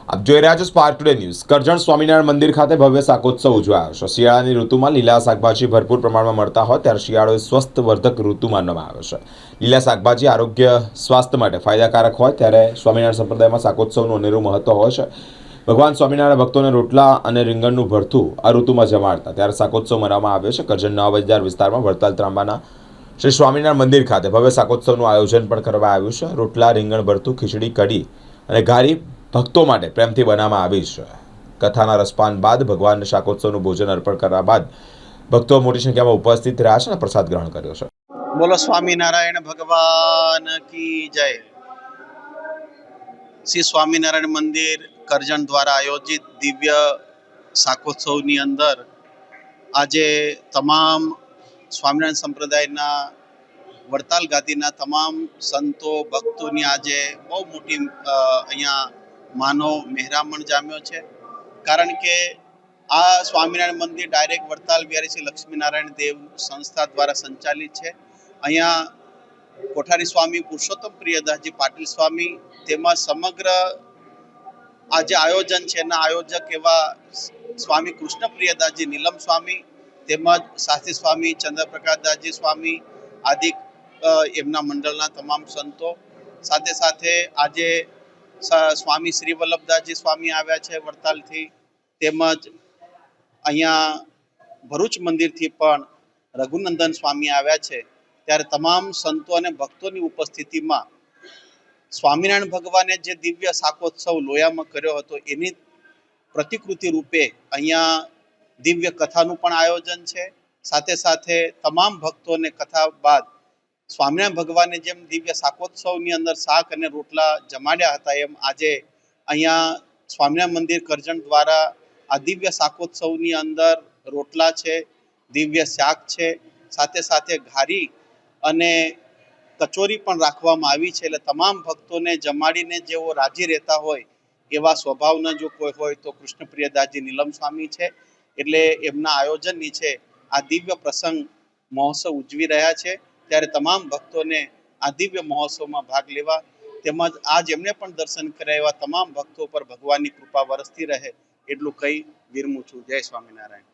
આપ જોઈ રહ્યા છો spark today news. Karjan Swaminarayan મંદિર ખાતે ભવ્ય શાકોત્સવ ઉજવાયો છે। શિયાળાની ઋતુમાં લીલા શાકભાજી ભરપૂર પ્રમાણમાં મળતા હોય ત્યારે શિયાળો એ સ્વસ્થવર્ધક ઋતુ માનવામાં આવે છે। લીલા શાકભાજી આરોગ્ય સ્વાસ્થ્ય માટે ફાયદાકારક હોય ત્યારે સ્વામિનારાયણ સંપ્રદાયમાં શાકોત્સવનું અનેરું મહત્વ હોય છે। ભગવાન સ્વામિનારાયણ ભક્તોને રોટલા અને રીંગણનું ભરથું આ ઋતુમાં જમાડતા ત્યારે શાકોત્સવ મનાવવામાં આવ્યો છે। કરજણ નવા બજાર વિસ્તારમાં વડતાલ ત્રાંબાના શ્રી સ્વામિનારાયણ મંદિર ખાતે ભવ્ય શાકોત્સવનું આયોજન પણ કરવામાં આવ્યું છે। રોટલા, રીંગણ ભરથું, ખીચડી, કઢી અને ઘારી ભક્તો માટે પ્રેમથી બનાવવામાં આવી છે। કથાના રસપાન બાદ ભગવાનને શાકોત્સવનું ભોજન અર્પણ કરવા બાદ ભક્તો મોટી સંખ્યામાં ઉપસ્થિત રહ્યા છે અને પ્રસાદ ગ્રહણ કર્યો છે। બોલો સ્વામિનારાયણ ભગવાન કી જય। શ્રી સ્વામિનારાયણ મંદિર કરજણ દ્વારા આયોજિત દિવ્ય શાકોત્સવની અંદર આજે તમામ સ્વામિનારાયણ સંપ્રદાયના વડતાલ ગાદીના તમામ સંતો ભક્તોની આજે બહુ મોટી અહીંયા માનો મહેરામણ જામ્યો છે। કારણ કે આ સ્વામિનારાયણ મંદિર ડાયરેક્ટ વડતાલ બિહારી શ્રી લક્ષ્મીનારાયણ દેવ સંસ્થા દ્વારા સંચાલિત છે। અહીંયા કોઠારી સ્વામી પુરુષોત્તમ પ્રિયદાસજી પાટીલ સ્વામી તેમજ સમગ્ર આ જે આયોજન છે એના આયોજક એવા સ્વામી કૃષ્ણ પ્રિયદાસજી નીલમ સ્વામી તેમજ શાસ્ત્રી સ્વામી ચંદ્રપ્રકાશદાસજી સ્વામી આદિ એમના મંડળના તમામ સંતો સાથે સાથે આજે સ્વામી શ્રી વલ્લભદાસજી સ્વામી આવ્યા છે વડતાલથી, તેમજ અહીંયા ભરૂચ મંદિરથી પણ રઘુનંદન સ્વામી આવ્યા છે। ત્યારે તમામ સંતો અને ભક્તોની ઉપસ્થિતિમાં સ્વામિનારાયણ ભગવાને જે દિવ્ય શાકોત્સવ લોયામાં કર્યો હતો એની પ્રતિકૃતિ રૂપે અહીંયા દિવ્ય કથાનું પણ આયોજન છે। સાથે સાથે તમામ ભક્તોને કથા બાદ સ્વામિનારાયણ ભગવાને જેમ દિવ્ય શાકોત્સવની અંદર શાક અને રોટલા જમાડ્યા હતા એમ આજે અહીંયા સ્વામિનારાયણ મંદિર કરજણ દ્વારા આ દિવ્ય શાકોત્સવની અંદર રોટલા છે, દિવ્ય શાક છે, સાથે સાથે ઘારી અને કચોરી પણ રાખવામાં આવી છે। એટલે તમામ ભક્તોને જમાડીને જેઓ રાજી રહેતા હોય એવા સ્વભાવના જો કોઈ હોય તો કૃષ્ણ પ્રિયદાસજી નીલમ સ્વામી છે। એટલે એમના આયોજન નીચે આ દિવ્ય પ્રસંગ મહોત્સવ ઉજવી રહ્યા છે। ત્યારે તમામ ભક્તોને આ દિવ્ય મહોત્સવમાં ભાગ લેવા તેમજ આજ એમને પણ દર્શન કર્યા એવા તમામ ભક્તો પર ભગવાનની કૃપા વરસતી રહે એટલું કહી વિરમું છું। જય સ્વામિનારાયણ।